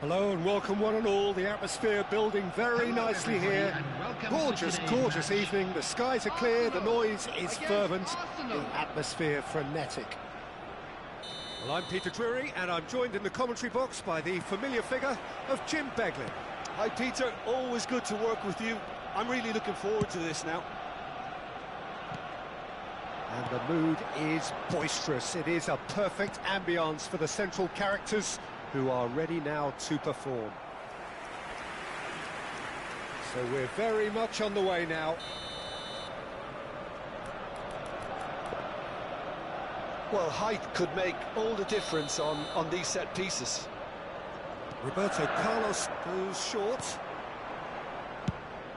Hello and welcome one and all. The atmosphere building very nicely here. Gorgeous, gorgeous evening. The skies are clear, the noise is fervent, the atmosphere frenetic. Well, I'm Peter Drury and I'm joined in the commentary box by the familiar figure of Jim Beglin. Hi Peter, always good to work with you. I'm really looking forward to this now. And the mood is boisterous. It is a perfect ambience for the central characters who are ready now to perform. So we're very much on the way now. Well, height could make all the difference on these set pieces. Roberto Carlos goes short.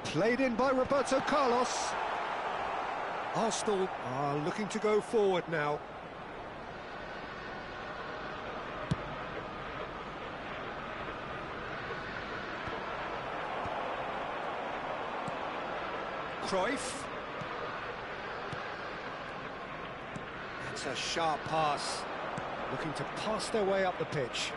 Played in by Roberto Carlos. Arsenal are looking to go forward now. Cruyff. That's a sharp pass. Looking to pass their way up the pitch.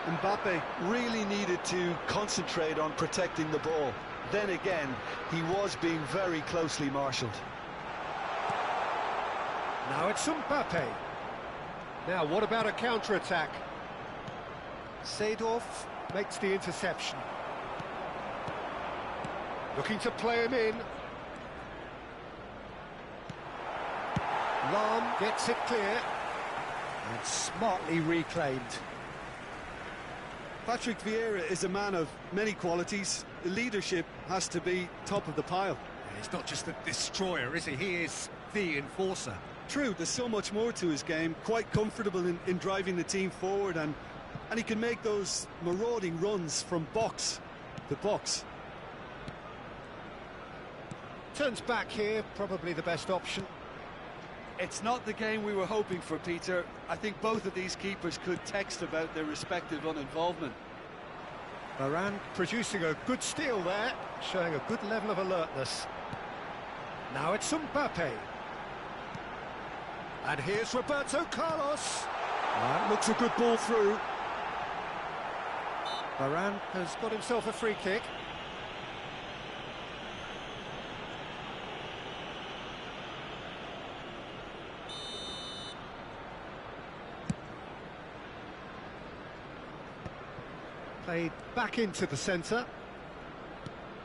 Mbappe really needed to concentrate on protecting the ball. Then again, he was being very closely marshalled. Now it's Mbappe. Now what about a counter-attack? Seedorf makes the interception. Looking to play him in. Lahm gets it clear. And smartly reclaimed. Patrick Vieira is a man of many qualities. Leadership has to be top of the pile. He's not just a destroyer, is he? He is the enforcer. True, there's so much more to his game. Quite comfortable in driving the team forward, and he can make those marauding runs from box to box. Turns back here, probably the best option. It's not the game we were hoping for, Peter. I think both of these keepers could text about their respective uninvolvement. Varane producing a good steal there, showing a good level of alertness. Now it's Mbappe. And here's Roberto Carlos. That looks a good ball through. Varane has got himself a free kick. Played back into the centre.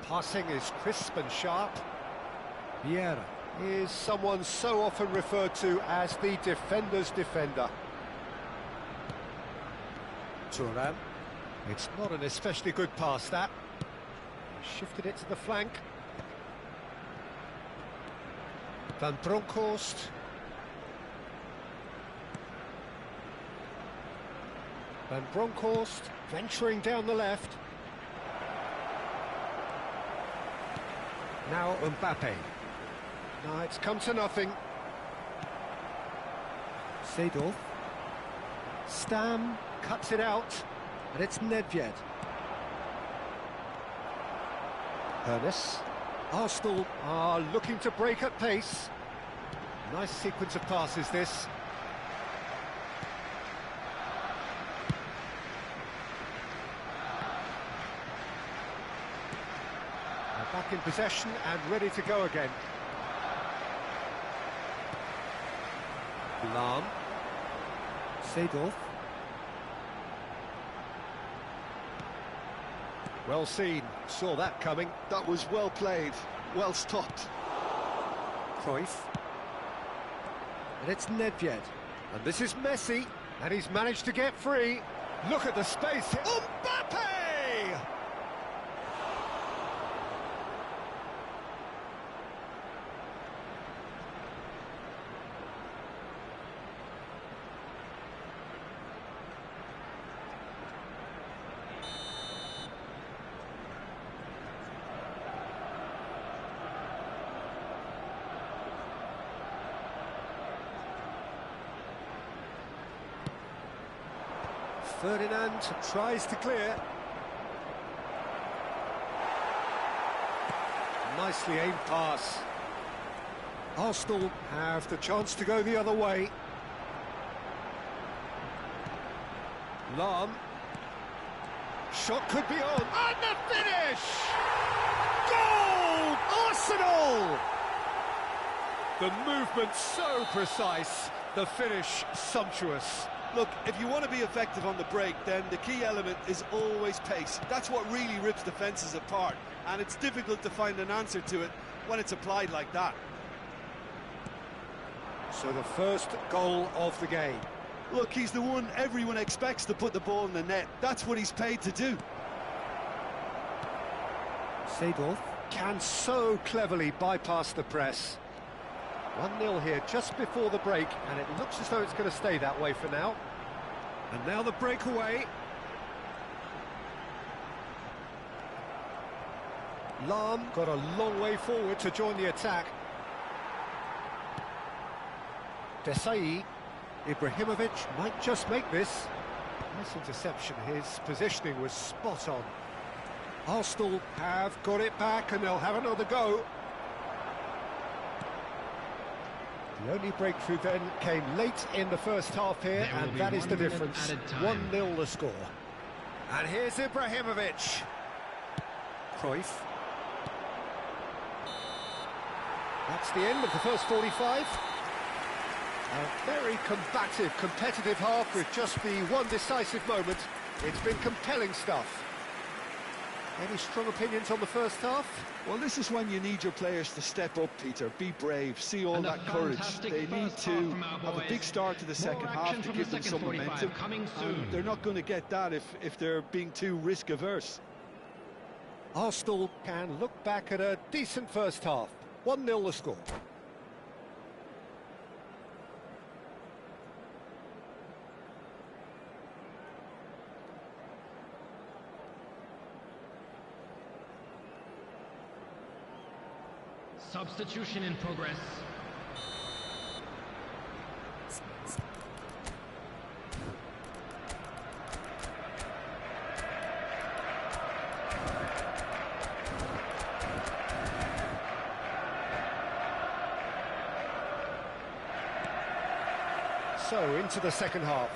Passing is crisp and sharp. Vieira is someone so often referred to as the defender's defender. Thuram. It's not an especially good pass, that. Shifted it to the flank. Van Bronckhorst. Van Bronckhorst venturing down the left. Now Mbappe. No, it's come to nothing. Seedorf. Stam cuts it out, and it's Nedved. Ernest. Arsenal are looking to break at pace. Nice sequence of passes, this. Back in possession and ready to go again. Lahm. Seedorf. Well seen, saw that coming. That was well played, well stopped. Cruyff. And it's Nedved. And this is Messi, and he's managed to get free. Look at the space. Mbappe! Ferdinand tries to clear. Nicely aimed pass. Arsenal have the chance to go the other way. Lahm. Shot could be on. And the finish! Goal! Arsenal! The movement so precise, the finish sumptuous. Look, if you want to be effective on the break, then the key element is always pace. That's what really rips defences apart, and it's difficult to find an answer to it when it's applied like that. So the first goal of the game. Look, he's the one everyone expects to put the ball in the net. That's what he's paid to do. Seedorf can so cleverly bypass the press. 1-0 here just before the break, and it looks as though it's going to stay that way for now. And now the breakaway. Lahm got a long way forward to join the attack. Desai, Ibrahimovic might just make this. Nice interception, his positioning was spot on. Arsenal have got it back and they'll have another go. The only breakthrough then came late in the first half here, and that is the difference. 1-0 the score. And here's Ibrahimovic. Cruyff. That's the end of the first 45. A very combative, competitive half with just the one decisive moment. It's been compelling stuff. Any strong opinions on the first half? Well, this is when you need your players to step up, Peter. Be brave, see all that courage. They need to have a big start to the second half to give them some momentum. They're not going to get that if they're being too risk-averse. Arsenal can look back at a decent first half. 1-0 the score. Substitution in progress. So, into the second half.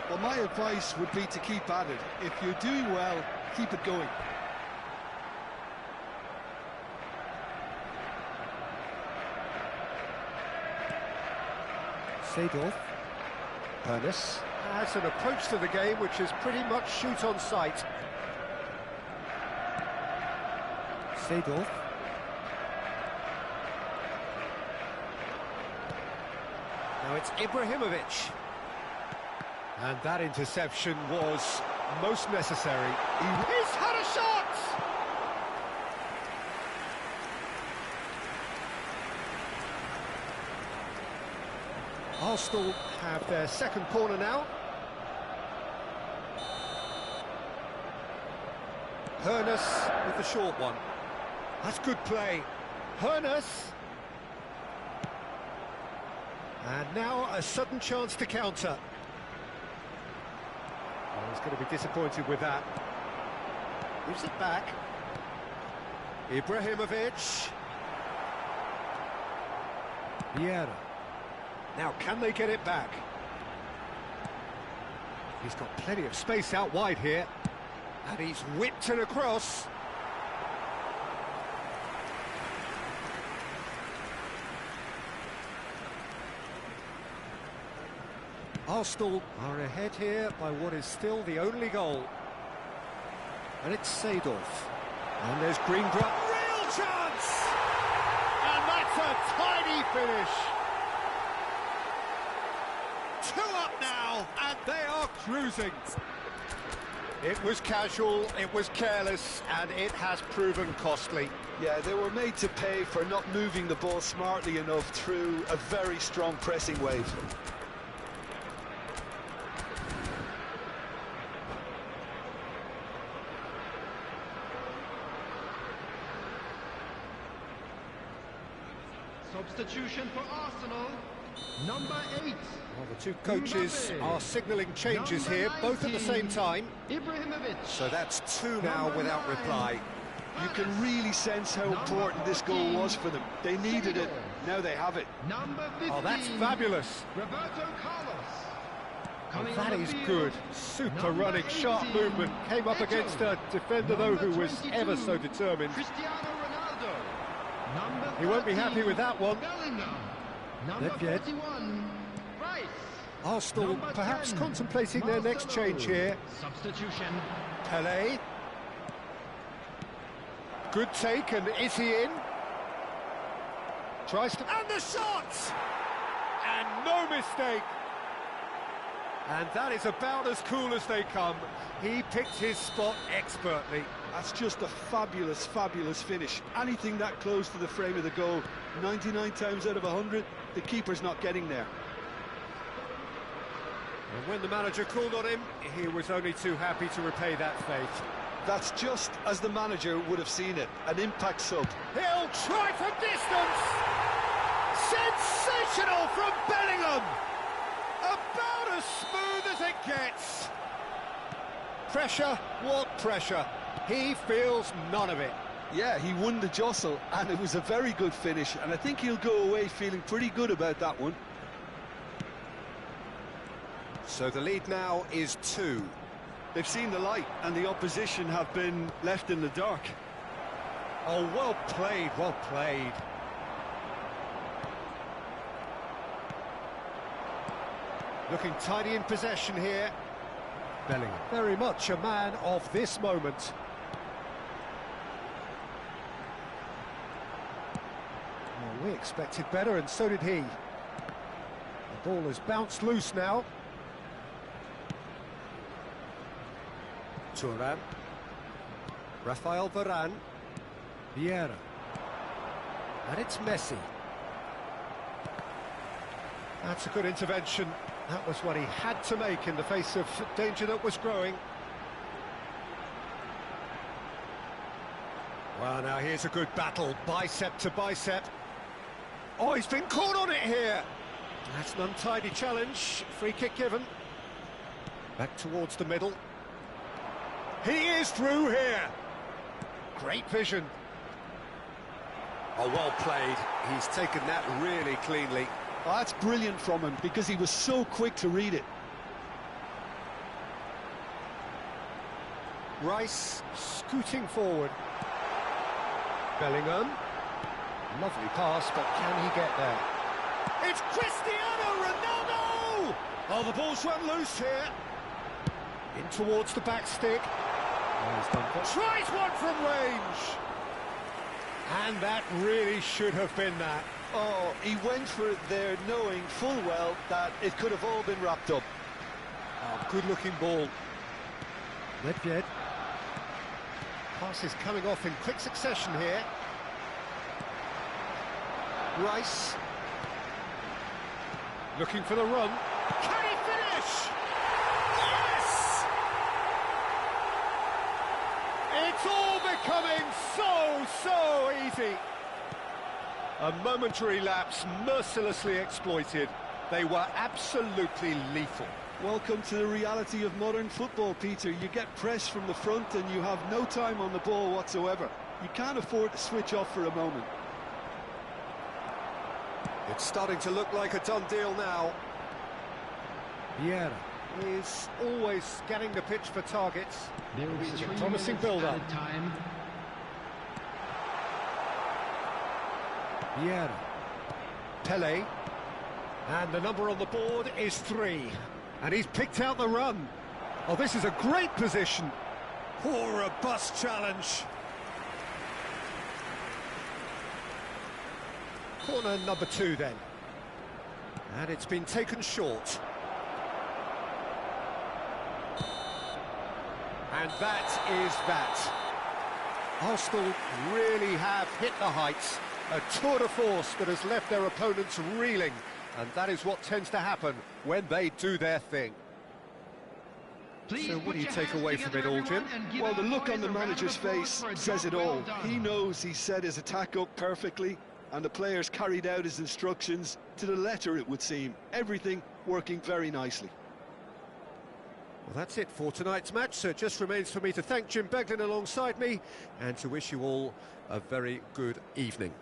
Well, my advice would be to keep at it. If you're doing well, keep it going. Seedorf. Ernest has an approach to the game which is pretty much shoot on sight. Seedorf. Now it's Ibrahimovic. And that interception was most necessary. He's had a shot! Arsenal have their second corner now. Ernest with the short one. That's good play. Ernest. And now a sudden chance to counter. Oh, he's going to be disappointed with that. Gives it back. Ibrahimovic. Vieira. Now, can they get it back? He's got plenty of space out wide here. And he's whipped it across. Arsenal are ahead here by what is still the only goal. And it's Seedorf. And there's Greengrass. Real chance! And that's a tiny finish. 2 up now, and they are cruising. It was casual, it was careless, and it has proven costly. Yeah, they were made to pay for not moving the ball smartly enough through a very strong pressing wave. Substitution for Arsenal. Number 8. Well, the two coaches are signalling changes here, both at the same time. Ibrahimovic. So that's 2 now without reply. You can really sense how important this goal was for them. They needed it, now they have it. Number 15. Oh, that's fabulous. Roberto Carlos. Coming That on is the field, good. Super number running, sharp 18, movement. Came up against a defender, though, Number who was 22, ever so determined. Cristiano Ronaldo. Number He won't be 13, happy with that one. Bellingham. Number Nedved. 41, Rice. Arsenal Number perhaps 10, contemplating their next Marcelo. change here. Substitution. Pelé. Good take, and is he in? Tries to... And the shot! And no mistake! And that is about as cool as they come. He picked his spot expertly. That's just a fabulous, fabulous finish. Anything that close to the frame of the goal, 99 times out of 100, the keeper's not getting there. And when the manager called on him, he was only too happy to repay that faith. That's just as the manager would have seen it, an impact sub. He'll try from distance! Sensational from Bellingham! About as smooth as it gets. Pressure, what pressure? He feels none of it. Yeah, he won the jostle, and it was a very good finish, and I think he'll go away feeling pretty good about that one. So the lead now is 2. They've seen the light, and the opposition have been left in the dark. Oh, well played, well played. Looking tidy in possession here. Bellingham. Very much a man of this moment. Well, we expected better, and so did he. The ball has bounced loose now. Thuram. Rafael Varane. Vieira. And it's Messi. That's a good intervention. That was what he had to make in the face of danger that was growing. Well, now here's a good battle, bicep to bicep. Oh, he's been caught on it here. That's an untidy challenge. Free kick given. Back towards the middle. He is through here. Great vision. Oh, well played. He's taken that really cleanly. Oh, that's brilliant from him, because he was so quick to read it. Rice scooting forward. Bellingham. Lovely pass, but can he get there? It's Cristiano Ronaldo! Oh, the ball's run loose here. In towards the back stick. Oh, he's done good. Tries one from range. And that really should have been that. Oh, he went for it there, knowing full well that it could have all been wrapped up. Oh, good-looking ball. Nedved. Pass is coming off in quick succession here. Rice. Looking for the run. Can he finish? Yes! It's all becoming so easy. A momentary lapse, mercilessly exploited. They were absolutely lethal. Welcome to the reality of modern football, Peter. You get pressed from the front and you have no time on the ball whatsoever. You can't afford to switch off for a moment. It's starting to look like a done deal now. Vieira is always scanning the pitch for targets. There will be This is a 3 promising minutes build-up. added time. Vieira. Pelé. And the number on the board is 3. And he's picked out the run. Oh, this is a great position. Oh, robust challenge. Corner number 2 then. And it's been taken short. And that is that. Arsenal really have hit the heights. A tour de force that has left their opponents reeling. And that is what tends to happen when they do their thing. Please So what put do you your take hands away from together, it all, Jim? everyone, and give Well, the our look boys on the a round of manager's applause face for a says job it all. well done. He knows he set his attack up perfectly, and the players carried out his instructions to the letter, it would seem. Everything working very nicely. Well, that's it for tonight's match, so it just remains for me to thank Jim Beglin alongside me and to wish you all a very good evening.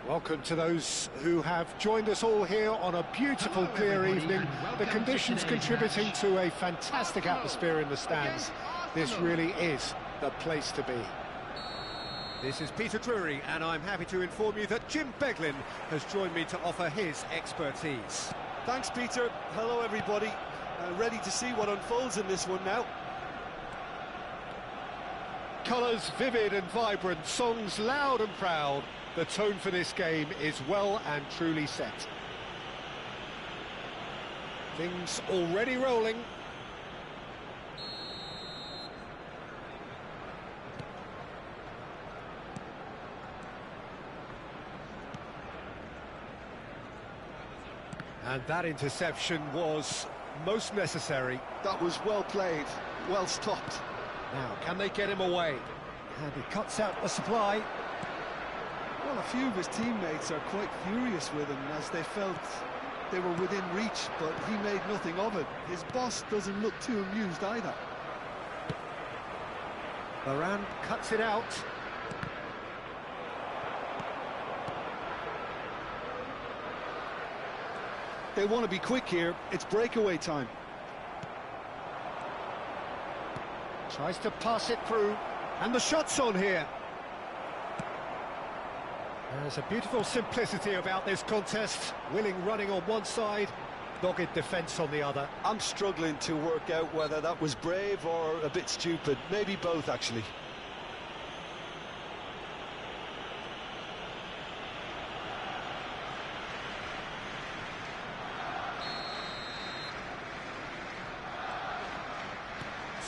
Welcome to those who have joined us all here on a beautiful, clear evening. The conditions contributing to a fantastic atmosphere in the stands. This really is the place to be. This is Peter Drury, and I'm happy to inform you that Jim Beglin has joined me to offer his expertise. Thanks, Peter. Hello, everybody. Ready to see what unfolds in this one now. Colours vivid and vibrant, songs loud and proud. The tone for this game is well and truly set. Things already rolling. And that interception was most necessary. That was well played, well stopped. Now, can they get him away? And he cuts out the supply. Well, a few of his teammates are quite furious with him as they felt they were within reach, but he made nothing of it. His boss doesn't look too amused either. Varane cuts it out. They want to be quick here. It's breakaway time. Tries to pass it through, and the shot's on here. There's a beautiful simplicity about this contest. Willing running on one side, dogged defence on the other. I'm struggling to work out whether that was brave or a bit stupid. Maybe both, actually.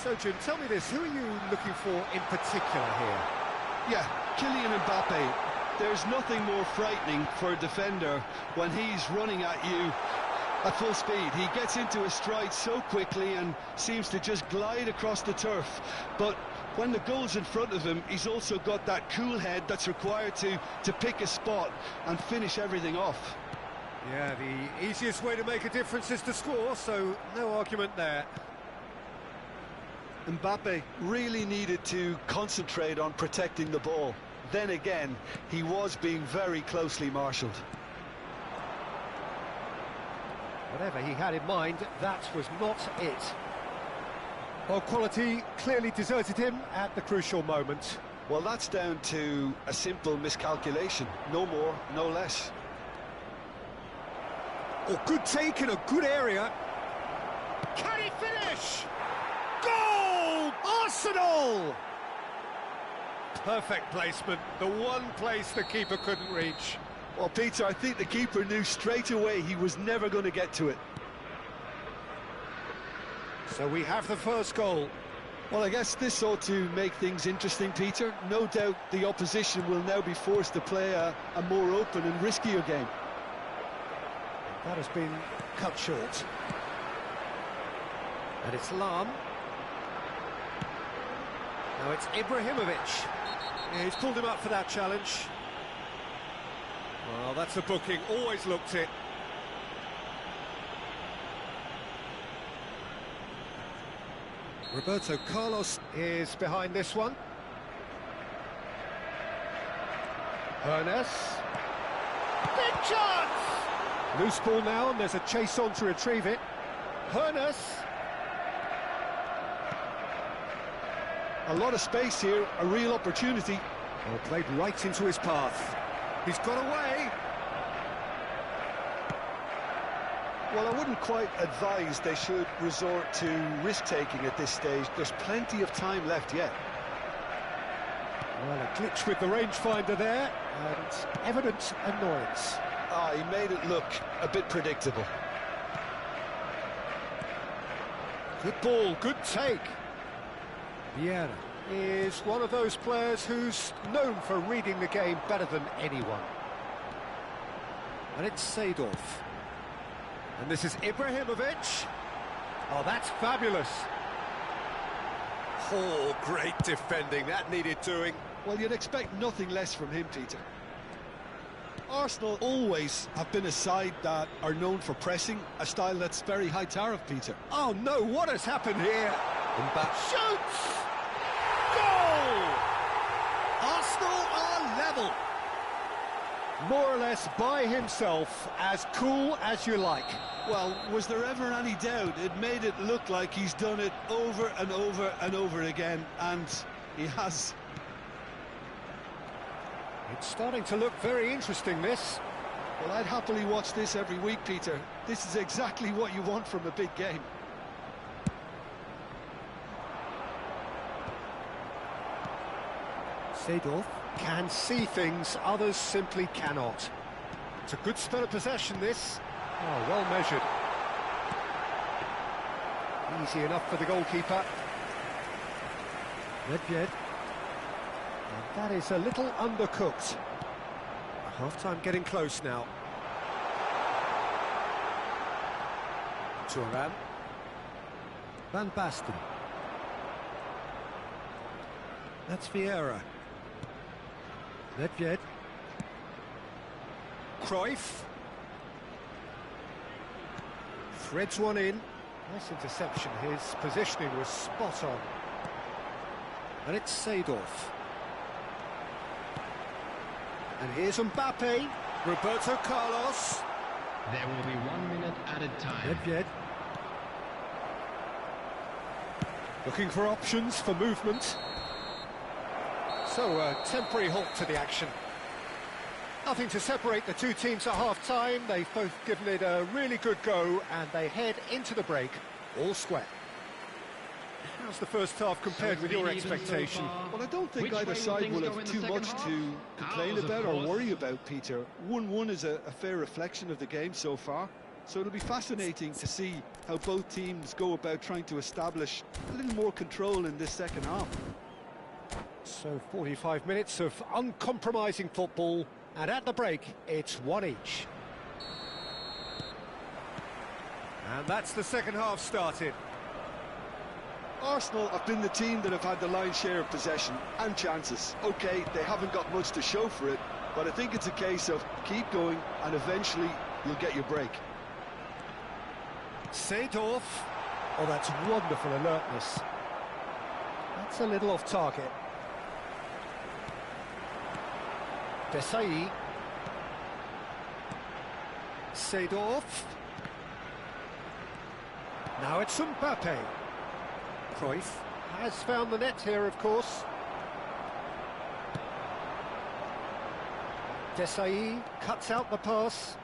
So, Jim, tell me this, who are you looking for in particular here? Yeah, Kylian Mbappe. There's nothing more frightening for a defender when he's running at you at full speed. He gets into a stride so quickly and seems to just glide across the turf. But when the goal's in front of him, he's also got that cool head that's required to pick a spot and finish everything off. Yeah, the easiest way to make a difference is to score, so no argument there. Mbappe really needed to concentrate on protecting the ball. Then again, he was being very closely marshalled. Whatever he had in mind, that was not it. Well, quality clearly deserted him at the crucial moment. Well, that's down to a simple miscalculation. No more, no less. Oh, good take in a good area. Can he finish? Goal! Arsenal! Perfect placement, the one place the keeper couldn't reach. Well, Peter, I think the keeper knew straight away he was never going to get to it. So we have the first goal. Well, I guess this ought to make things interesting, Peter. No doubt the opposition will now be forced to play a more open and riskier game. That has been cut short. And it's Lam. Now it's Ibrahimovic. Yeah, he's pulled him up for that challenge. Well, that's a booking, always looked it. Roberto Carlos is behind this one. Hernes. Big chance! Loose ball now, and there's a chase on to retrieve it. Hernes. A lot of space here, a real opportunity. Well, played right into his path. He's got away. Well, I wouldn't quite advise they should resort to risk-taking at this stage. There's plenty of time left yet. Well, a glitch with the rangefinder there, and evident annoyance. He made it look a bit predictable. Good ball, good take. Vieira is one of those players who's known for reading the game better than anyone. And it's Seedorf. And this is Ibrahimovic. Oh, that's fabulous. Oh, great defending. That needed doing. Well, you'd expect nothing less from him, Peter. Arsenal always have been a side that are known for pressing, a style that's very high tariff, Peter. Oh, no, what has happened here? Mbappe shoots! Goal! Arsenal are level. more or less by himself, as cool as you like. Well, was there ever any doubt? It made it look like he's done it over and over and over again, and he has. It's starting to look very interesting, this. Well, I'd happily watch this every week, Peter. This is exactly what you want from a big game. Seedorf can see things others simply cannot. It's a good spell of possession, this. Oh, well measured. Easy enough for the goalkeeper. Nedved. And that is a little undercooked. Half-time getting close now. Thuram. Van Basten. That's Vieira. Nedved. Cruyff. Threads one in. Nice interception. His positioning was spot on. And it's Seedorf. And here's Mbappe. Roberto Carlos. There will be 1 minute added time. Nedved. Looking for options for movement. So a temporary halt to the action. Nothing to separate the two teams at half-time. They've both given it a really good go, and they head into the break all square. How's the first half compared with your expectation? Well, I don't think either side will have too much to complain about or worry about, Peter. 1-1 is a fair reflection of the game so far. So it'll be fascinating to see how both teams go about trying to establish a little more control in this second half. So 45 minutes of uncompromising football, and at the break, it's one each. And that's the second half started. Arsenal have been the team that have had the lion's share of possession and chances. OK, they haven't got much to show for it, but I think it's a case of keep going and eventually you'll get your break. Seedorf. Oh, that's wonderful alertness. That's a little off target. Desai. Seedorf. Now it's Mbappe. Cruyff has found the net here, of course. Desai cuts out the pass.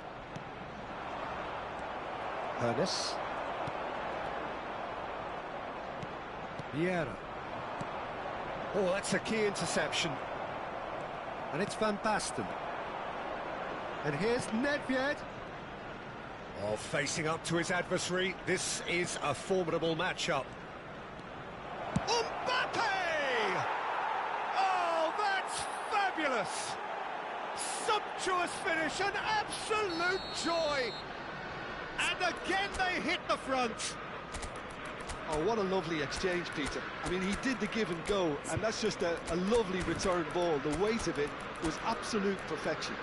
Ernest. Vieira. Oh, that's a key interception. And it's Van Basten. And here's Nedved. Oh, facing up to his adversary. This is a formidable matchup. Mbappe! Oh, that's fabulous! Sumptuous finish, an absolute joy! And again they hit the front. Oh, what a lovely exchange, Peter. I mean, he did the give and go, and that's just a lovely return ball. The weight of it was absolute perfection.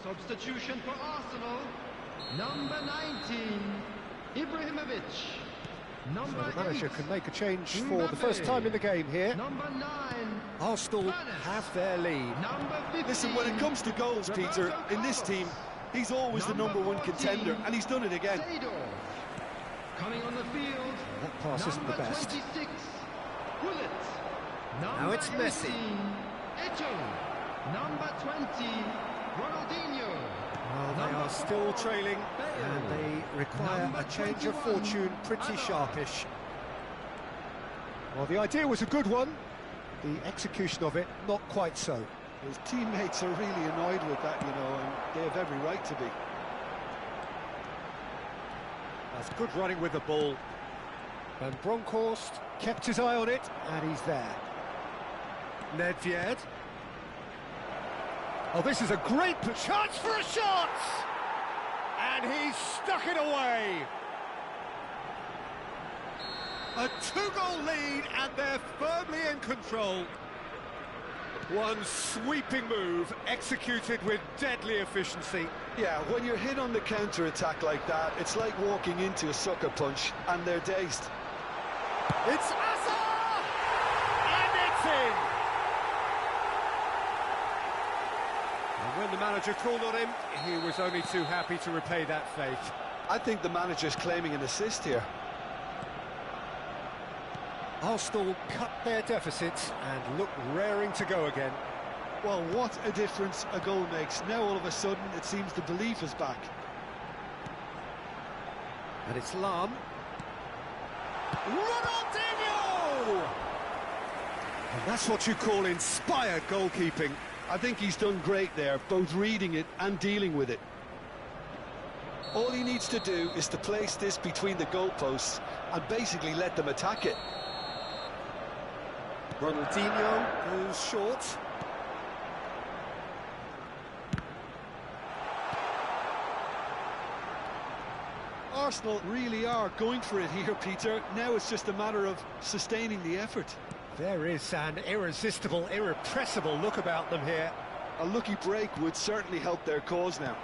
Substitution for Arsenal, number 19, Ibrahimovic. So the manager can make a change for the first time in the game here. Number 9, Arsenal have their lead. number 15. Listen, when it comes to goals, Peter, in this team, he's always the number one contender, and he's done it again. Coming on the field, That pass isn't the best. 26, Bullet. Now it's Messi. Eto. Number 20, Ronaldinho. Well, they are Still trailing, and they require a change of fortune pretty sharpish. Well, the idea was a good one, the execution of it not quite so. His teammates are really annoyed with that, you know, and they have every right to be. That's good running with the ball. Van Bronckhorst kept his eye on it, and he's there. Nedved. Oh, this is a great chance for a shot! And he's stuck it away. A two-goal lead, and they're firmly in control. One sweeping move, executed with deadly efficiency. Yeah, when you're hit on the counter-attack like that, it's like walking into a sucker punch, and they're dazed. It's Azar! And it's in! And when the manager called on him, he was only too happy to repay that faith. I think the manager's claiming an assist here. Arsenal cut their deficits and look raring to go again. Well, what a difference a goal makes. Now all of a sudden it seems the belief is back. And it's Lam. Ronaldinho! And that's what you call inspired goalkeeping. I think he's done great there, both reading it and dealing with it. All he needs to do is to place this between the goalposts and basically let them attack it. Ronaldinho goes short. Arsenal really are going for it here, Peter. Now it's just a matter of sustaining the effort. There is an irresistible, irrepressible look about them here. A lucky break would certainly help their cause now.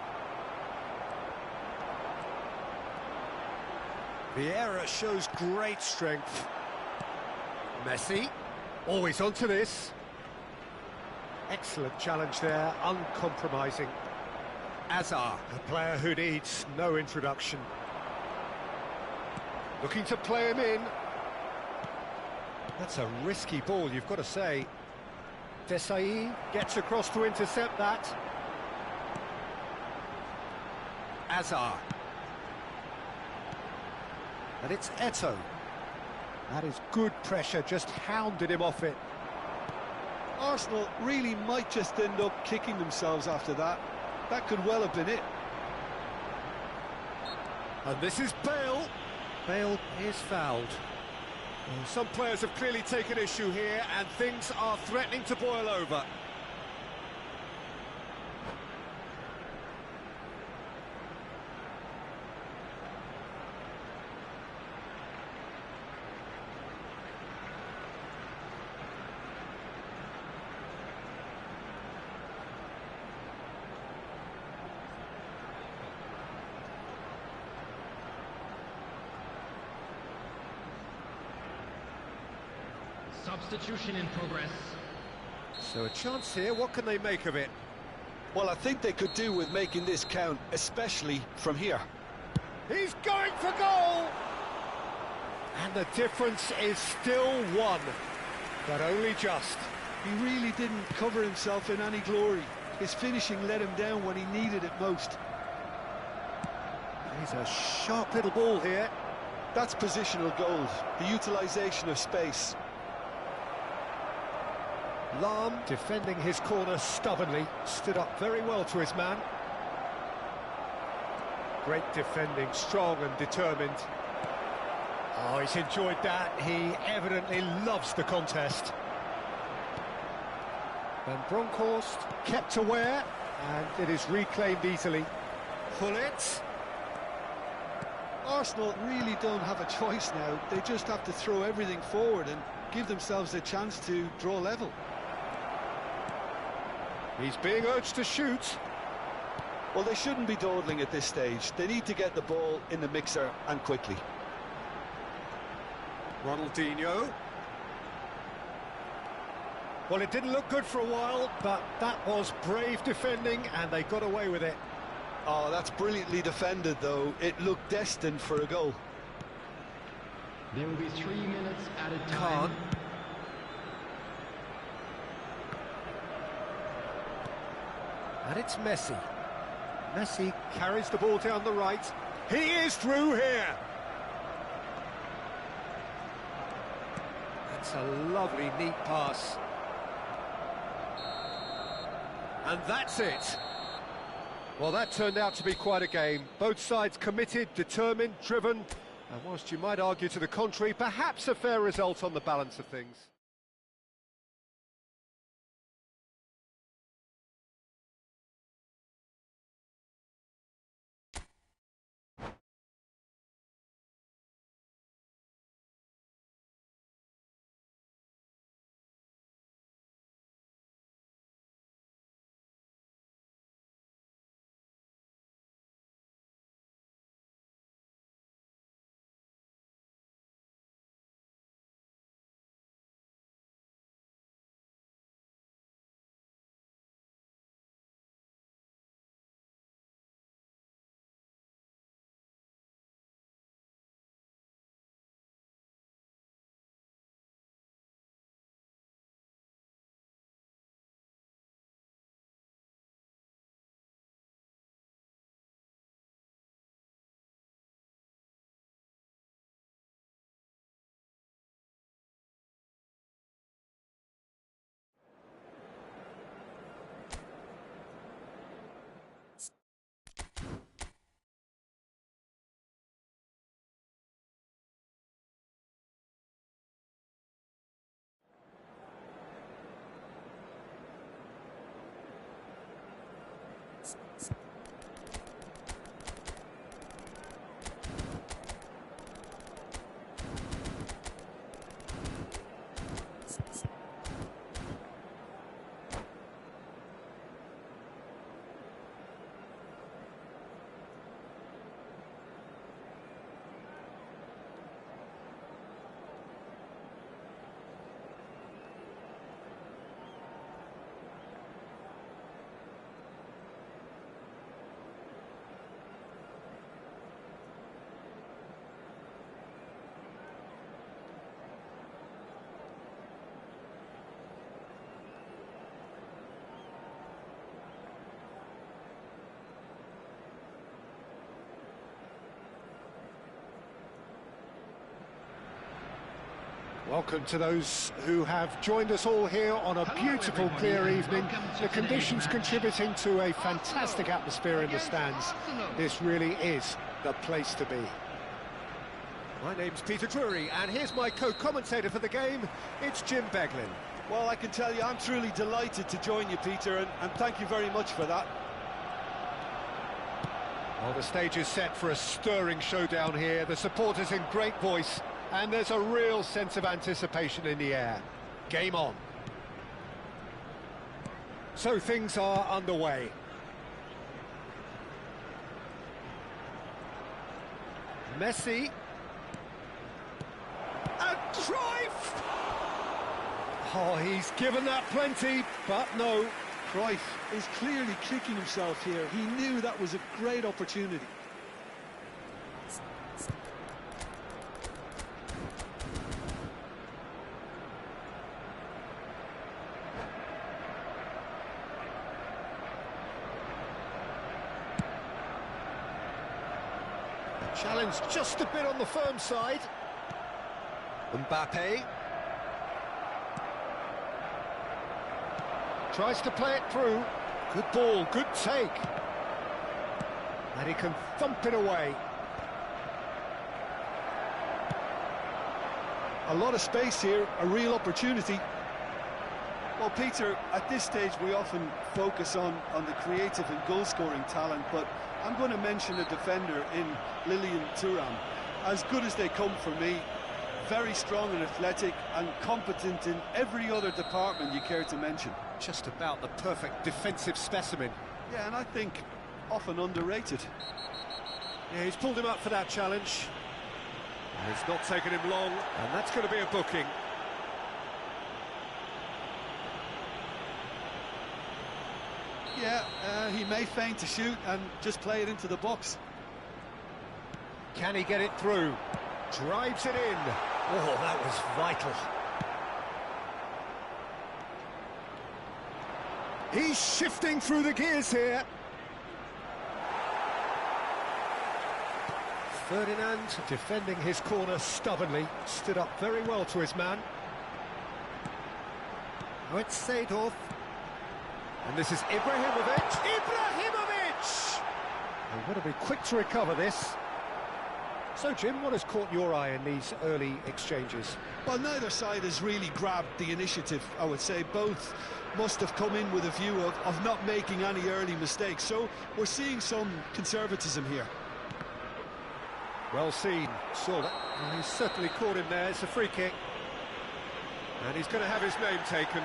Vieira shows great strength. Messi, always onto this. Excellent challenge there, uncompromising. Azar, a player who needs no introduction. Looking to play him in. That's a risky ball, you've got to say. Desai gets across to intercept that. Azar. And it's Eto'o. That is good pressure, just hounded him off it. Arsenal really might just end up kicking themselves after that. That could well have been it. And this is Bale. Bale is fouled. Well, some players have clearly taken issue here, and things are threatening to boil over. Substitution in progress. So a chance here, what can they make of it? Well, I think they could do with making this count, especially from here. He's going for goal! And the difference is still one, but only just. He really didn't cover himself in any glory. His finishing let him down when he needed it most. He's a sharp little ball here. That's positional gold, the utilisation of space. Lam, defending his corner stubbornly, stood up very well to his man. Great defending, strong and determined. Oh, he's enjoyed that. He evidently loves the contest. Van Bronckhorst kept aware, and it is reclaimed easily. Gullit. Arsenal really don't have a choice now. They just have to throw everything forward and give themselves a chance to draw level. He's being urged to shoot. Well, they shouldn't be dawdling at this stage. They need to get the ball in the mixer and quickly. Ronaldinho. Well, it didn't look good for a while, but that was brave defending, and they got away with it. Oh, that's brilliantly defended, though. It looked destined for a goal. There will be 3 minutes added time. Khan. And it's Messi. Messi carries the ball down the right. He is through here. That's a lovely, neat pass. And that's it. Well, that turned out to be quite a game. Both sides committed, determined, driven. And whilst you might argue to the contrary, perhaps a fair result on the balance of things. Welcome to those who have joined us all here on a beautiful, clear evening. The conditions contributing to a fantastic atmosphere in the stands. This really is the place to be. My name's Peter Drury, and here's my co-commentator for the game. It's Jim Beglin. Well, I can tell you, I'm truly delighted to join you, Peter, and thank you very much for that. Well, the stage is set for a stirring showdown here. The supporters in great voice. And there's a real sense of anticipation in the air. Game on. So things are underway. Messi. And Cruyff! Oh, he's given that plenty, but no. Cruyff is clearly kicking himself here. He knew that was a great opportunity. Challenge just a bit on the firm side. Mbappe. Tries to play it through. Good ball, good take. And he can thump it away. A lot of space here, a real opportunity. Well, Peter, at this stage we often focus on the creative and goal-scoring talent, but I'm going to mention a defender in Lilian Thuram. As good as they come for me, very strong and athletic and competent in every other department you care to mention. Just about the perfect defensive specimen. Yeah, and I think often underrated. Yeah, he's pulled him up for that challenge. And it's not taken him long, and that's going to be a booking. Yeah, he may feign to shoot and just play it into the box. Can he get it through? Drives it in. Oh, that was vital. He's shifting through the gears here. Ferdinand defending his corner stubbornly, stood up very well to his man. Now it's Seedorf. And this is Ibrahimovic. Ibrahimovic! They've got to be quick to recover this. So, Jim, what has caught your eye in these early exchanges? Well, neither side has really grabbed the initiative, I would say. Both must have come in with a view of not making any early mistakes. So we're seeing some conservatism here. Well seen, saw that. And he's certainly caught him there. It's a free kick. And he's going to have his name taken.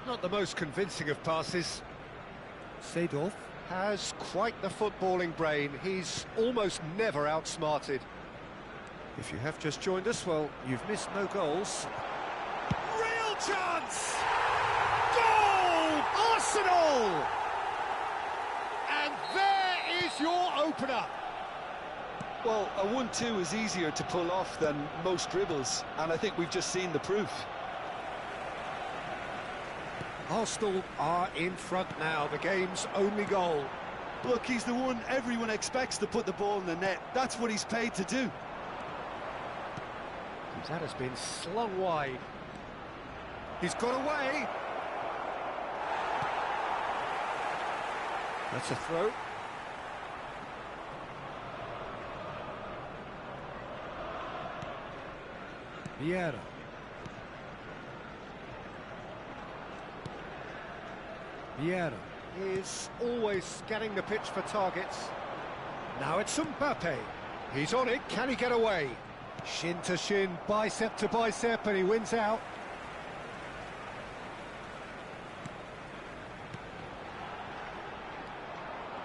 Not the most convincing of passes. Seedorf has quite the footballing brain. He's almost never outsmarted. If you have just joined us, well, you've missed no goals. Real chance! Goal! Arsenal! And there is your opener. Well, a 1-2 is easier to pull off than most dribbles, and I think we've just seen the proof. Arsenal are in front now, the game's only goal. Look, he's the one everyone expects to put the ball in the net. That's what he's paid to do. That has been slung wide. He's got away. That's a throw. Vieira. Vieira is always scanning the pitch for targets. Now it's Mbappe. He's on it. Can he get away? Shin to shin, bicep to bicep, and he wins out.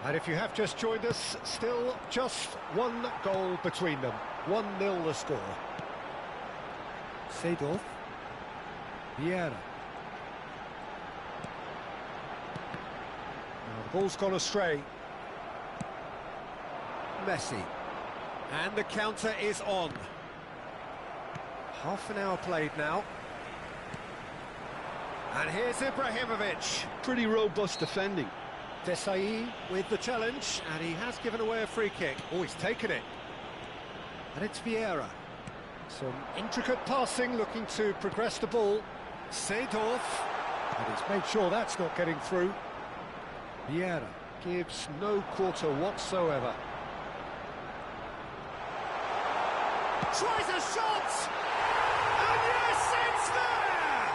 And if you have just joined us, still just one goal between them. 1-0 the score. Seedorf. Vieira. The ball's gone astray. Messi. And the counter is on. Half an hour played now. And here's Ibrahimovic. Pretty robust defending. Desai with the challenge, and he has given away a free kick. Oh, he's taken it. And it's Vieira. Some intricate passing, looking to progress the ball. Seedorf. And he's made sure that's not getting through. Vieira gives no quarter whatsoever. Tries a shot! And yes, it's there!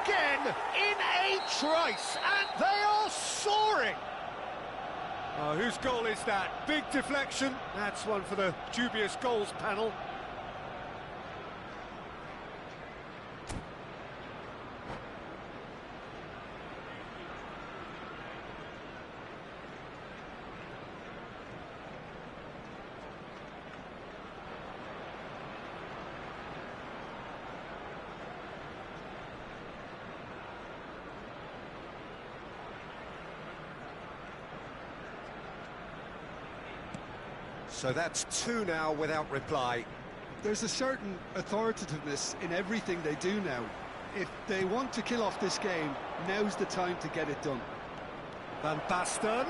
Again, in a trice, and they are soaring! Oh, whose goal is that? Big deflection. That's one for the dubious goals panel. So that's two now without reply. There's a certain authoritativeness in everything they do now. If they want to kill off this game, now's the time to get it done. Van Basten.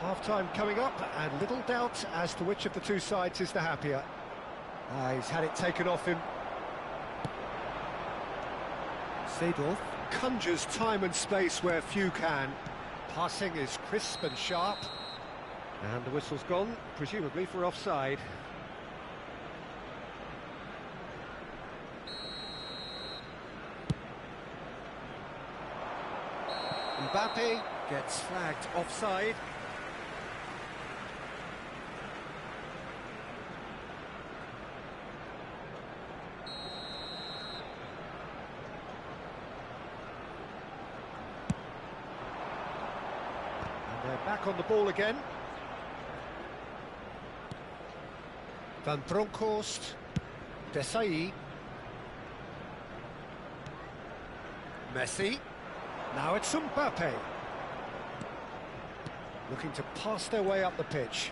Half-time coming up, and little doubt as to which of the two sides is the happier. He's had it taken off him. Seedorf conjures time and space where few can. Passing is crisp and sharp. And the whistle's gone, presumably for offside. Mbappe gets flagged offside. And they're back on the ball again. Van Bronckhorst, Desai, Messi, now it's Mbappe. Looking to pass their way up the pitch.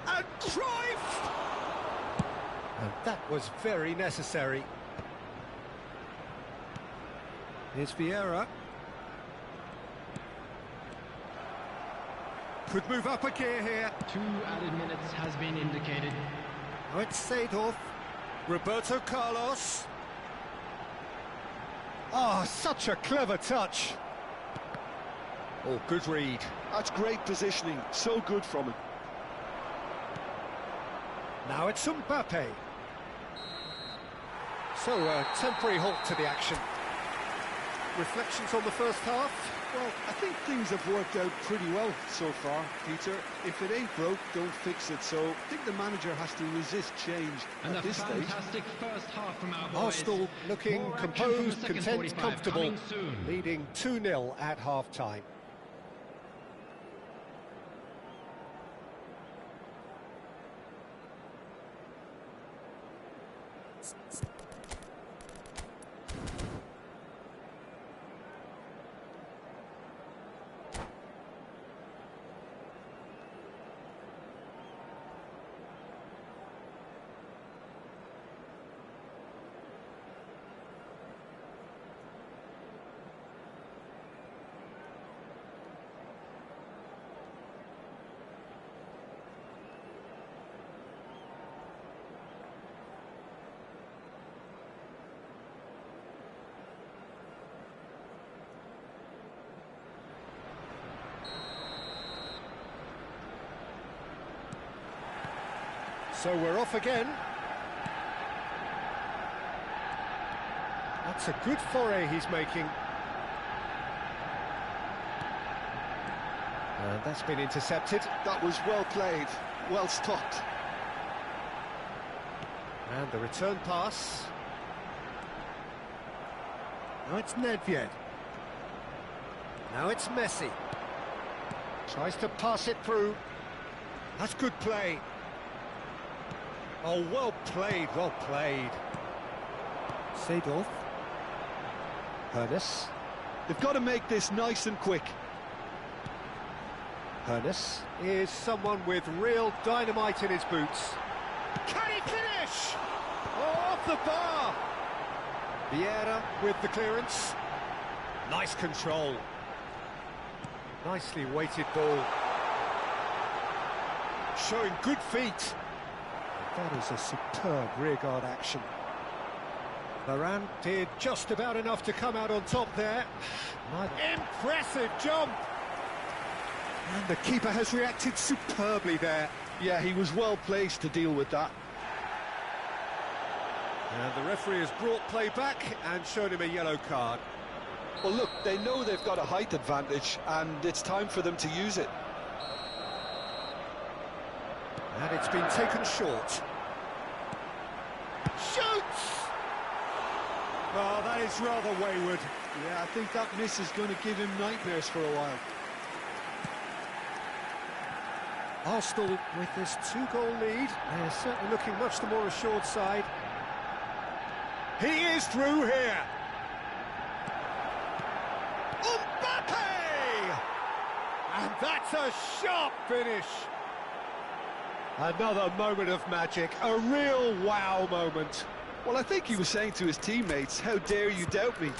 And Cruyff! And that was very necessary. Here's Vieira. Could move up a gear here. 2 added minutes has been indicated. Now it's Seedorf. Roberto Carlos. Oh, such a clever touch. Oh, good read. That's great positioning, so good from him. Now it's Mbappe. So, a temporary halt to the action. Reflections on the first half? Well, I think things have worked out pretty well so far, Peter. If it ain't broke, don't fix it. So I think the manager has to resist change And at a this stage. fantastic first half from our boys. Arsenal looking More action from composed, the second content, 45 comfortable, coming soon. leading 2-0 at half-time. So we're off again. That's a good foray he's making. And that's been intercepted. That was well played, well stopped. And the return pass. Now it's Nedved. Now it's Messi. Tries to pass it through. That's good play. Oh, well played, well played. Seedorf. Hernus. They've got to make this nice and quick. Hernus is someone with real dynamite in his boots. Can he finish? Oh, off the bar! Vieira with the clearance. Nice control. Nicely weighted ball. Showing good feet. That is a superb rearguard action. Varane did just about enough to come out on top there. Impressive jump! And the keeper has reacted superbly there. Yeah, he was well placed to deal with that. And the referee has brought play back and shown him a yellow card. Well, look, they know they've got a height advantage, and it's time for them to use it. And it's been taken short. Shoots! Oh, that is rather wayward. Yeah, I think that miss is going to give him nightmares for a while. Arsenal with this 2-goal lead. They're certainly looking much the more assured side. He is through here. Mbappe! And that's a sharp finish. Another moment of magic, a real wow moment. Well, I think he was saying to his teammates, how dare you doubt me?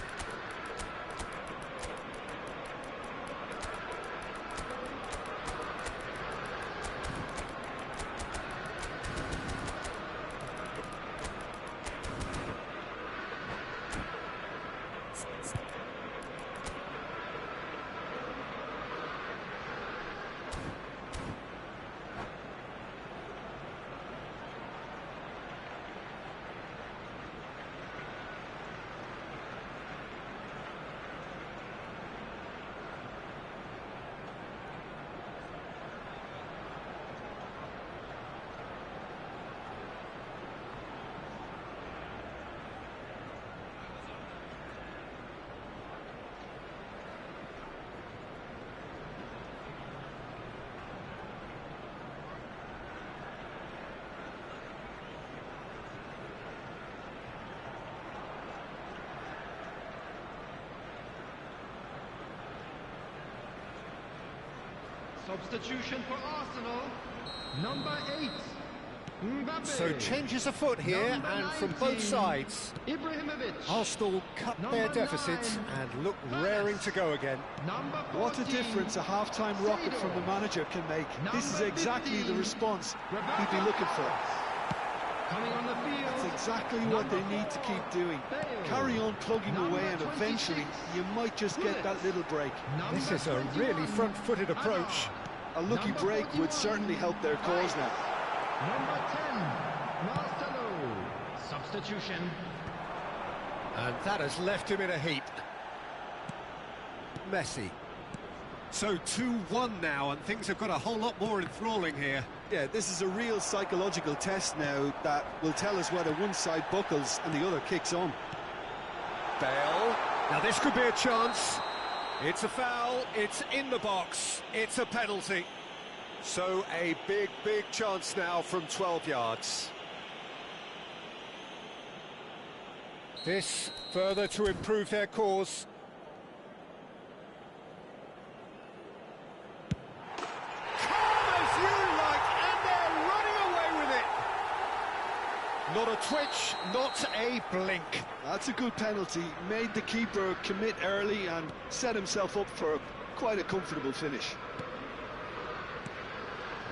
Substitution for Arsenal, number 8. So changes afoot here, and from both sides. Arsenal cut their deficit and look raring to go again. What a difference a half-time rocket from the manager can make. This is exactly the response he'd be looking for. That's exactly what they need to keep doing. Carry on plugging away, and eventually you might just get that little break. This is a really front-footed approach. A lucky break would certainly help their cause now. Number 10, Marcelo. Substitution. And that has left him in a heap. Messi. So 2-1 now, and things have got a whole lot more enthralling here. Yeah, this is a real psychological test now that will tell us whether one side buckles and the other kicks on. Bale. Now this could be a chance. It's a foul, it's in the box, it's a penalty. So a big chance now from 12 yards. This further to improve their cause. Not a twitch, not a blink. That's a good penalty. Made the keeper commit early and set himself up for quite a comfortable finish.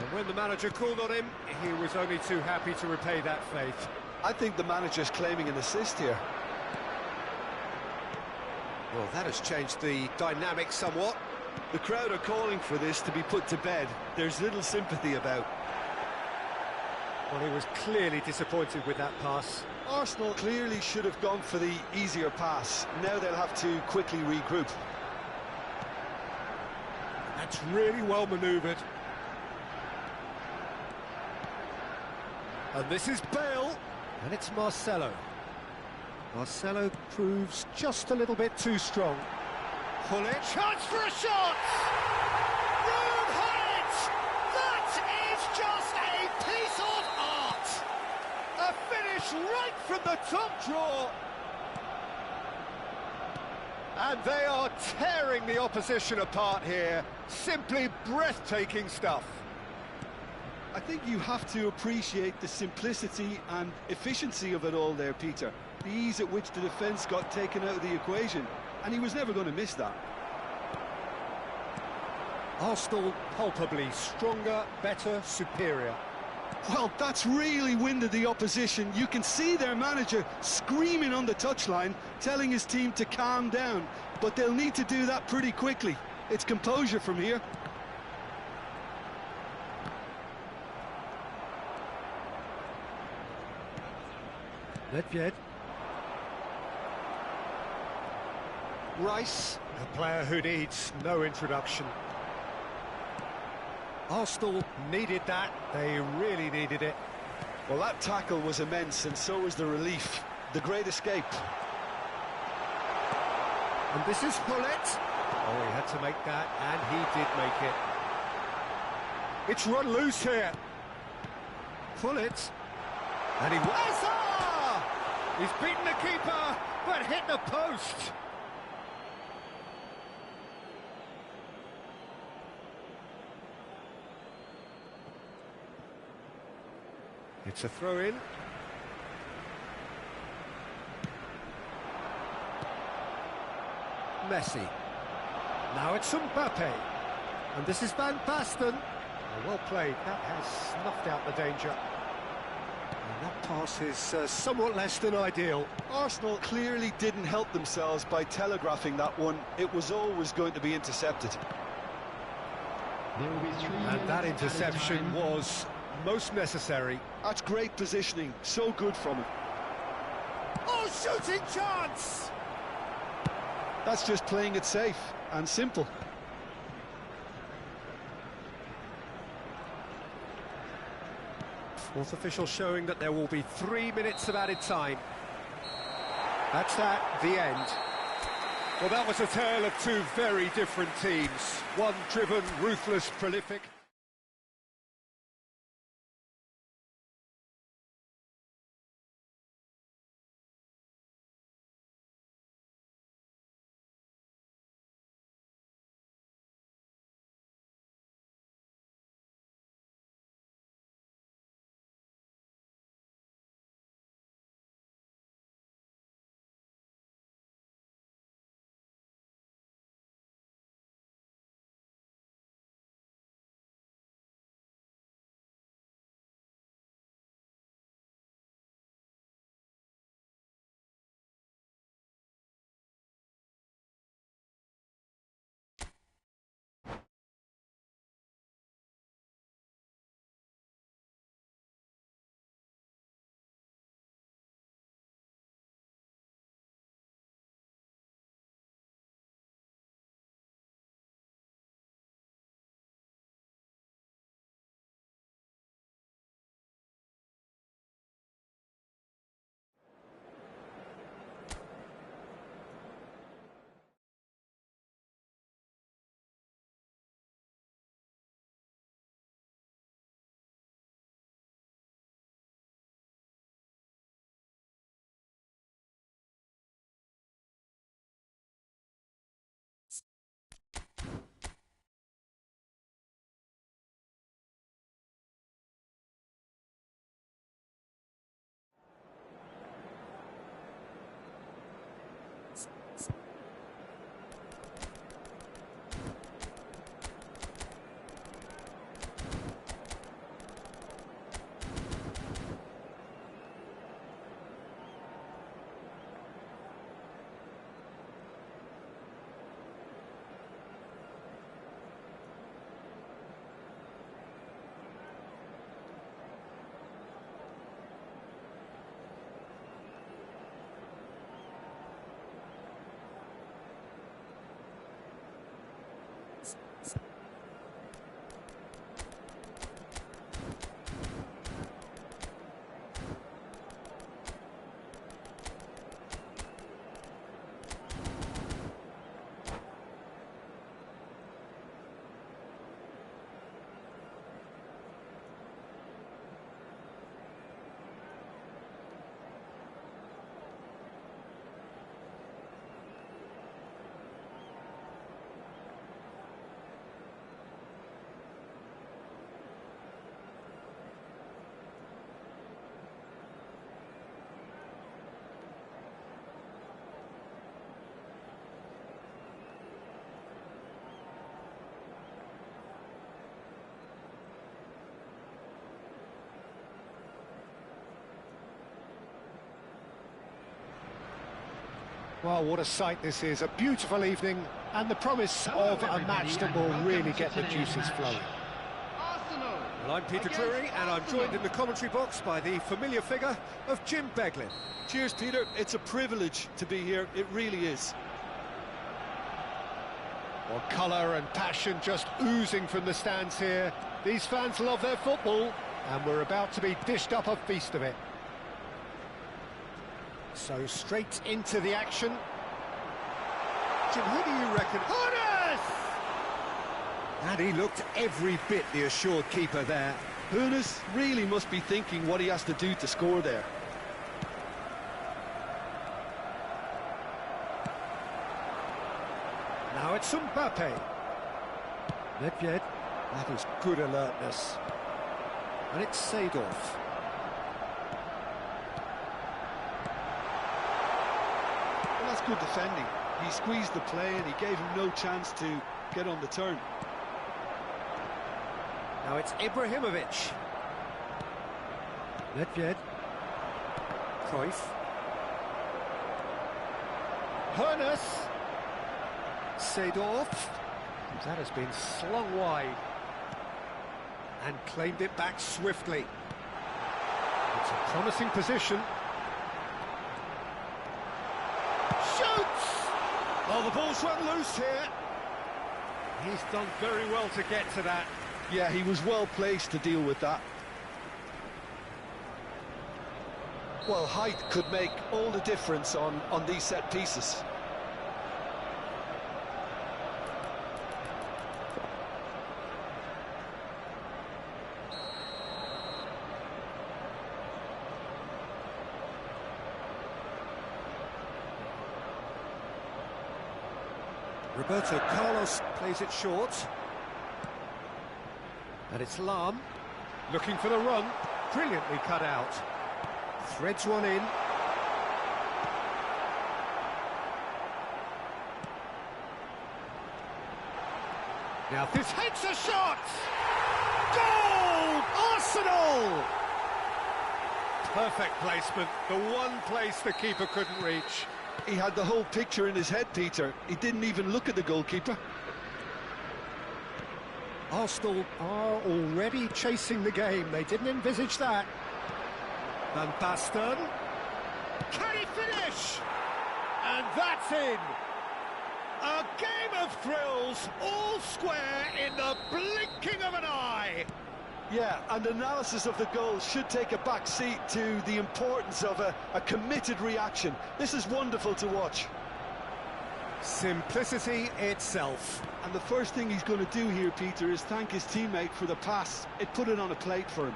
And when the manager called on him, he was only too happy to repay that faith. I think the manager's claiming an assist here. Well, that has changed the dynamic somewhat. The crowd are calling for this to be put to bed. There's little sympathy about. Well, he was clearly disappointed with that pass. Arsenal clearly should have gone for the easier pass. Now they'll have to quickly regroup. That's really well manoeuvred. And this is Bale, and it's Marcelo. Marcelo proves just a little bit too strong. Hullet, chance for a shot! Rude Hullet! That is just a piece of art! A finish right from the top drawer! And they are tearing the opposition apart here. Simply breathtaking stuff. I think you have to appreciate the simplicity and efficiency of it all there, Peter. The ease at which the defence got taken out of the equation, and he was never going to miss that. Arsenal palpably stronger, better, superior. Well, that's really winded the opposition. You can see their manager screaming on the touchline, telling his team to calm down, but they'll need to do that pretty quickly. It's composure from here. Nedved. Rice, a player who needs no introduction. Arsenal needed that, they really needed it. Well, that tackle was immense, and so was the relief. The great escape. And this is Hullet. Oh, he had to make that, and he did make it. It's run loose here. Hullet. And he was... He's beaten the keeper, but hit the post. It's a throw-in. Messi. Now it's Mbappe. And this is Van Basten. Oh, well played. That has snuffed out the danger. And that pass is somewhat less than ideal. Arsenal clearly didn't help themselves by telegraphing that one. It was always going to be intercepted. And that interception was most necessary. That's great positioning. So good from him. Oh, shooting chance! That's just playing it safe and simple. Fourth official showing that there will be 3 minutes of added time. That's that, the end. Well, that was a tale of two very different teams. One driven, ruthless, prolific. Well, what a sight this is. A beautiful evening and the promise of a match that will really get the juices flowing. Well, I'm Peter Drury, and I'm joined in the commentary box by the familiar figure of Jim Beglin. Cheers, Peter. It's a privilege to be here. It really is. Well, colour and passion just oozing from the stands here. These fans love their football, and we're about to be dished up a feast of it. So straight into the action. Jim, who do you reckon? Horace! And he looked every bit the assured keeper there. Hoeneß really must be thinking what he has to do to score there. Now it's Mbappe. Nedved. That is good alertness. And it's Seedorf. Well, that's good defending. He squeezed the play and he gave him no chance to get on the turn. Now it's Ibrahimovic. Nedved. Cruyff. Hoeneß. Seedorf. That has been slung wide. And claimed it back swiftly. It's a promising position. Shoots! Well, the ball's run loose here. He's done very well to get to that. Yeah, he was well placed to deal with that. Well, height could make all the difference on these set pieces. Roberto Carlos plays it short. And it's Lahm, looking for the run, brilliantly cut out. Threads one in. Now this hits a shot! Goal! Arsenal! Perfect placement, the one place the keeper couldn't reach. He had the whole picture in his head, Peter. He didn't even look at the goalkeeper. Arsenal are already chasing the game. They didn't envisage that. Van Basten. Can he finish? And that's in. A game of thrills, all square in the blinking of an eye. Yeah, and analysis of the goal should take a back seat to the importance of a committed reaction. This is wonderful to watch. Simplicity itself. And the first thing he's going to do here, Peter, is thank his teammate for the pass. It put it on a plate for him.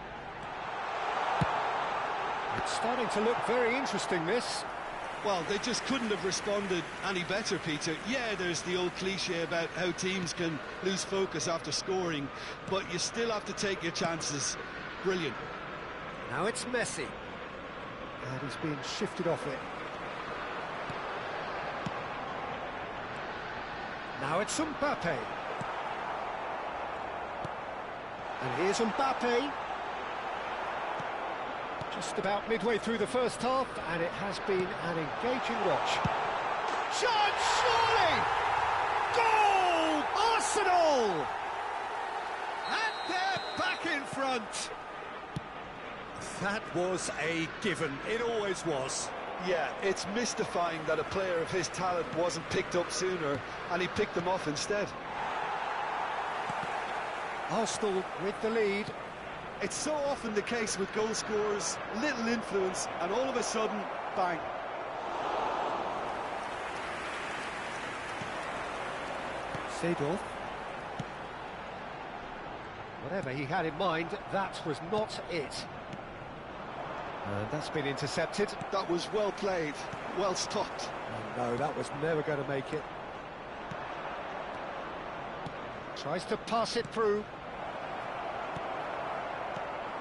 It's starting to look very interesting, this. Well, they just couldn't have responded any better, Peter. Yeah, there's the old cliche about how teams can lose focus after scoring, but you still have to take your chances. Brilliant. Now it's Messi. And he's being shifted off it. Now it's Mbappe. And here's Mbappe. Just about midway through the first half, and it has been an engaging watch. Chance, surely! Goal! Arsenal! And they're back in front. That was a given. It always was. Yeah, it's mystifying that a player of his talent wasn't picked up sooner, and he picked them off instead. Arsenal with the lead. It's so often the case with goal scorers, little influence, and all of a sudden, bang. Seedorf. Whatever he had in mind, that was not it. And that's been intercepted. That was well played, well stopped. No, that was never going to make it. Tries to pass it through.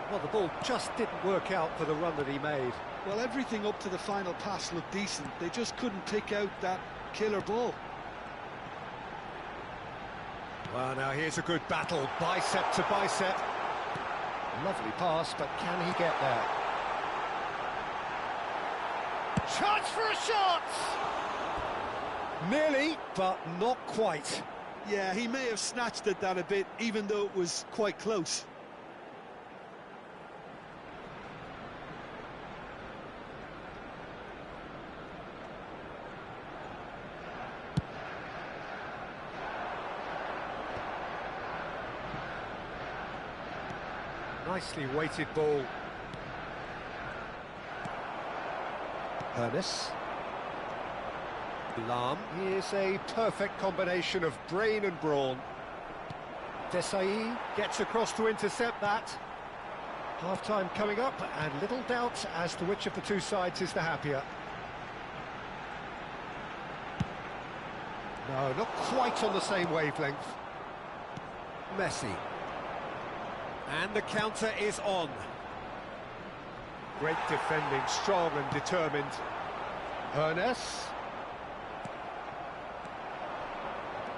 Well, the ball just didn't work out for the run that he made. Well, everything up to the final pass looked decent. They just couldn't pick out that killer ball. Well, now here's a good battle, bicep to bicep. Lovely pass, but can he get there? Chance for a shot! Nearly, but not quite. Yeah, he may have snatched at that a bit, even though it was quite close. Nicely weighted ball. Ernest. Lam. He is a perfect combination of brain and brawn. Desai gets across to intercept that. Half-time coming up, and little doubt as to which of the two sides is the happier. No, not quite on the same wavelength. Messi. And the counter is on. Great defending, strong and determined. Ernest.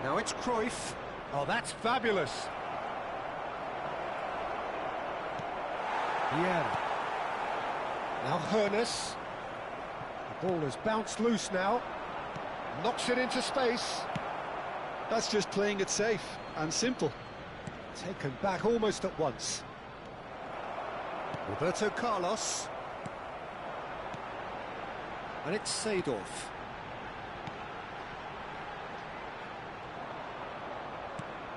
Now it's Cruyff. Oh, that's fabulous. Yeah. Now Ernest. The ball has bounced loose now. Knocks it into space. That's just playing it safe and simple. Taken back almost at once. Roberto Carlos. And it's Seedorf.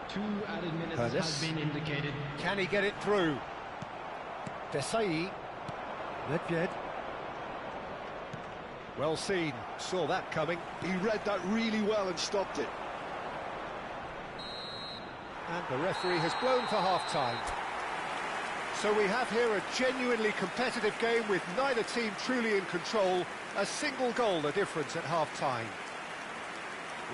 Two added minutes has been indicated. Can he get it through? Desai. Nedved. Well seen. Saw that coming. He read that really well and stopped it. And the referee has blown for half-time. So we have here a genuinely competitive game with neither team truly in control. A single goal the difference at half-time.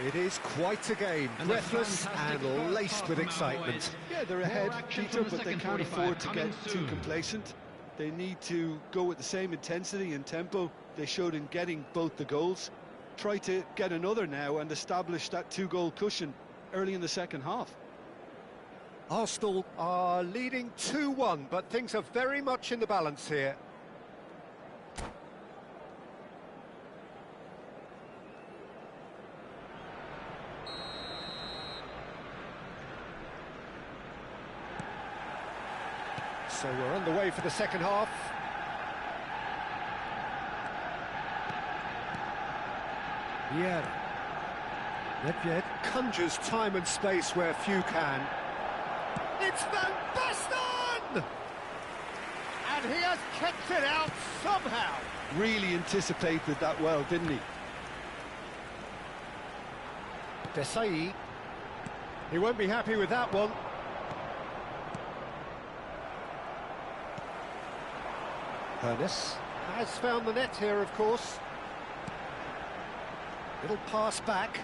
It is quite a game, breathless and laced with excitement. Yeah, they're ahead, Peter, but they can't afford to get too complacent. They need to go with the same intensity and tempo they showed in getting both the goals. Try to get another now and establish that two-goal cushion early in the second half. Arsenal are leading 2-1, but things are very much in the balance here. So we're underway for the second half. Yeah. Nedved conjures time and space where few can. It's Van Basten! And he has kept it out somehow. Really anticipated that well, didn't he? Desai. He won't be happy with that one. Ernest has found the net here, of course. Little pass back.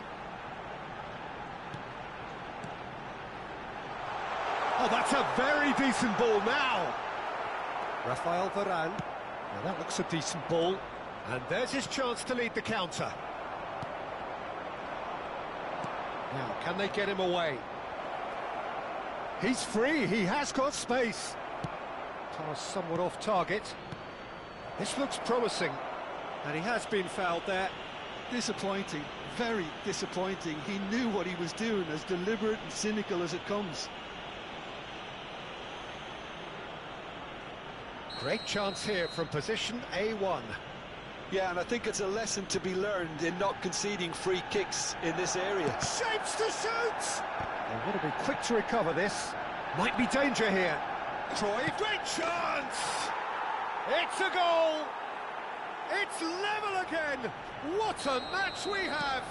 Oh, that's a very decent ball now. Rafael Varane. Now that looks a decent ball. And there's his chance to lead the counter. Now, can they get him away? He's free, he has got space. Pass somewhat off target. This looks promising. And he has been fouled there. Disappointing, very disappointing. He knew what he was doing, as deliberate and cynical as it comes. Great chance here from position A1. Yeah, and I think it's a lesson to be learned in not conceding free kicks in this area. Shapes to shoot! They want to be quick to recover this. Might be danger here. Cruyff, great chance! It's a goal! It's level again! What a match we have!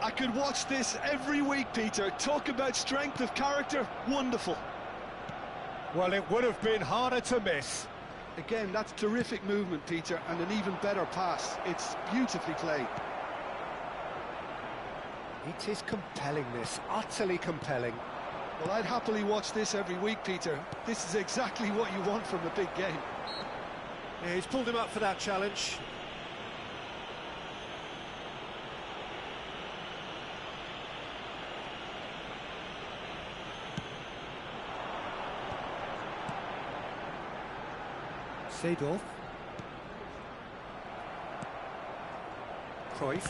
I could watch this every week, Peter. Talk about strength of character, wonderful. Well, it would have been harder to miss. Again, that's terrific movement, Peter, and an even better pass. It's beautifully played. It is compelling, this, utterly compelling. Well, I'd happily watch this every week, Peter. This is exactly what you want from a big game. Yeah, he's pulled him up for that challenge. Seedorf. Cruyff.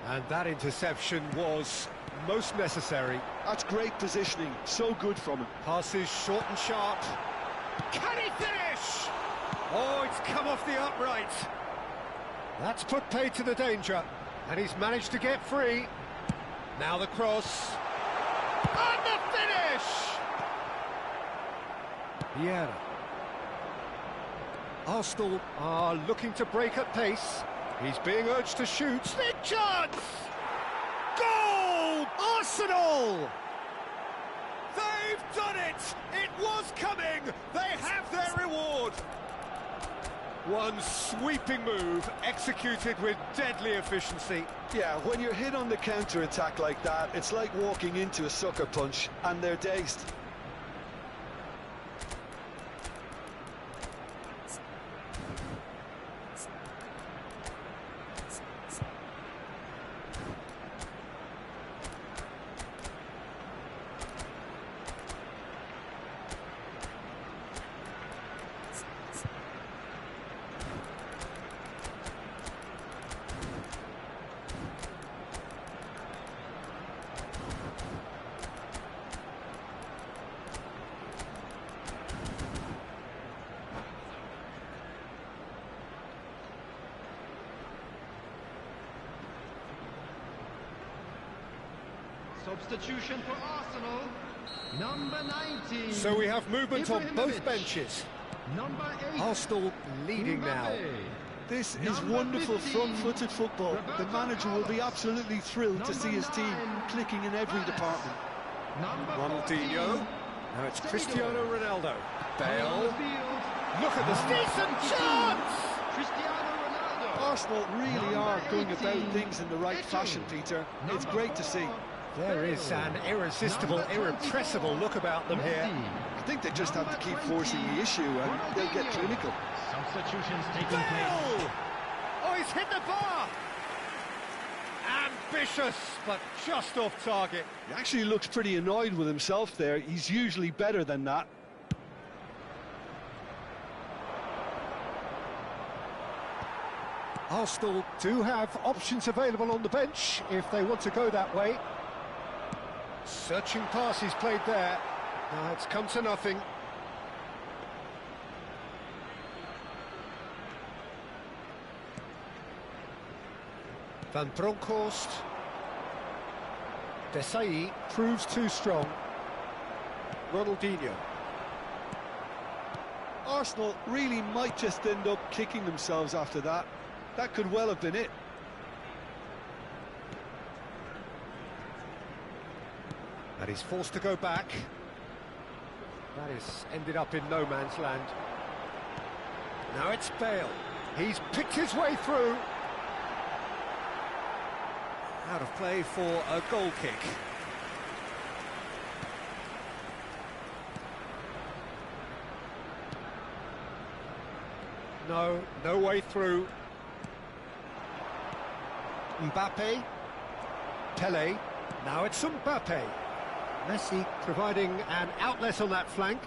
And that interception was most necessary. That's great positioning, so good from him. Passes short and sharp. Can he finish? Oh, it's come off the upright. That's put paid to the danger, and he's managed to get free. Now the cross. And the finish! Vieira. Arsenal are looking to break at pace. He's being urged to shoot. Big chance! Goal! Arsenal! They've done it! It was coming! They have their reward! One sweeping move, executed with deadly efficiency. Yeah, when you're hit on the counter-attack like that, it's like walking into a sucker punch, and they're dazed. Substitution for Arsenal, number 19. So we have movement on both benches. Number 8. Arsenal leading now. This is wonderful front-footed football. The manager will be absolutely thrilled to see his team clicking in every department. Ronaldinho. Now it's Cristiano Ronaldo. Bale. Look at this decent chance! Cristiano Ronaldo. Arsenal really are going about things in the right fashion, Peter. It's great to see. There is an irresistible, irrepressible look about them here. I think they just have to keep forcing the issue and they'll get clinical. Substitutions taking place. Bale! Oh, he's hit the bar! Ambitious, but just off target. He actually looks pretty annoyed with himself there. He's usually better than that. Arsenal do have options available on the bench if they want to go that way. Searching pass he's played there. Now it's come to nothing. Van Bronckhorst. Desai proves too strong. Ronaldinho. Arsenal really might just end up kicking themselves after that. That could well have been it. And he's forced to go back. That is ended up in no man's land. Now it's Bale. He's picked his way through. Out of play for a goal kick. No way through. Mbappe. Pele. Now it's Mbappe. Messi providing an outlet on that flank.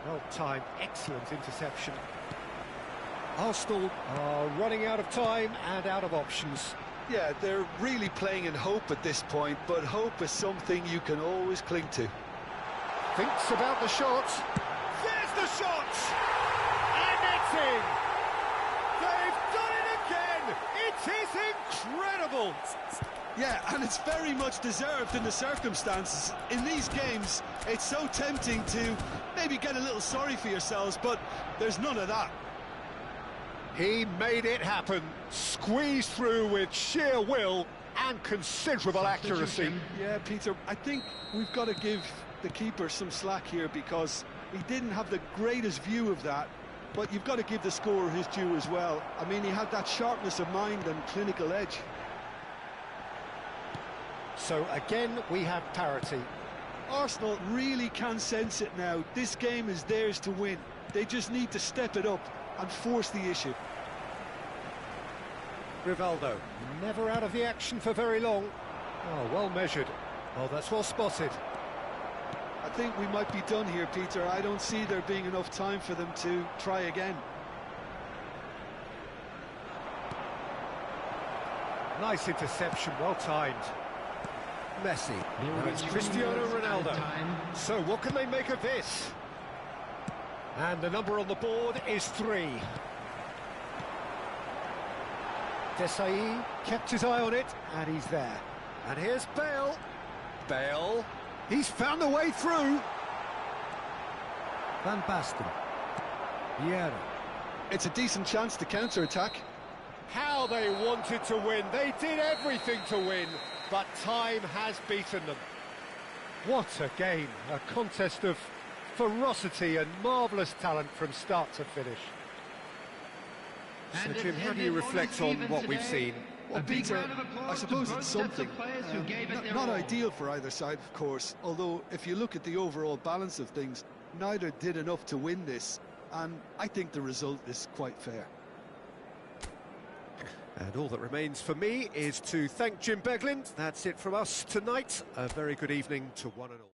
Well timed, excellent interception. Arsenal are running out of time and out of options. Yeah, they're really playing in hope at this point, but hope is something you can always cling to. Thinks about the shot. There's the shot! And it's in! They've done it again! It is incredible! Yeah, and it's very much deserved in the circumstances. In these games, it's so tempting to maybe get a little sorry for yourselves, but there's none of that. He made it happen, squeezed through with sheer will and considerable accuracy. Yeah, Peter, I think we've got to give the keeper some slack here because he didn't have the greatest view of that, but you've got to give the scorer his due as well. I mean, he had that sharpness of mind and clinical edge. So again, we have parity. Arsenal really can sense it now. This game is theirs to win. They just need to step it up and force the issue. Rivaldo, never out of the action for very long. Oh, well measured. Oh, that's well spotted. I think we might be done here, Peter. I don't see there being enough time for them to try again. Nice interception, well timed. Messi. Now it's Cristiano Ronaldo. So what can they make of this? And the number on the board is 3. Desai kept his eye on it, and he's there. And here's Bale. Bale. He's found the way through. Van Basten. Vieira. It's a decent chance to counter-attack. How they wanted to win. They did everything to win, but time has beaten them. What a game. A contest of ferocity and marvellous talent from start to finish. So, Jim, how do you reflect on what we've seen? Well, Peter, I suppose it's something. Not ideal for either side, of course, although if you look at the overall balance of things, neither did enough to win this, and I think the result is quite fair. And all that remains for me is to thank Jim Beglin. That's it from us tonight. A very good evening to one and all.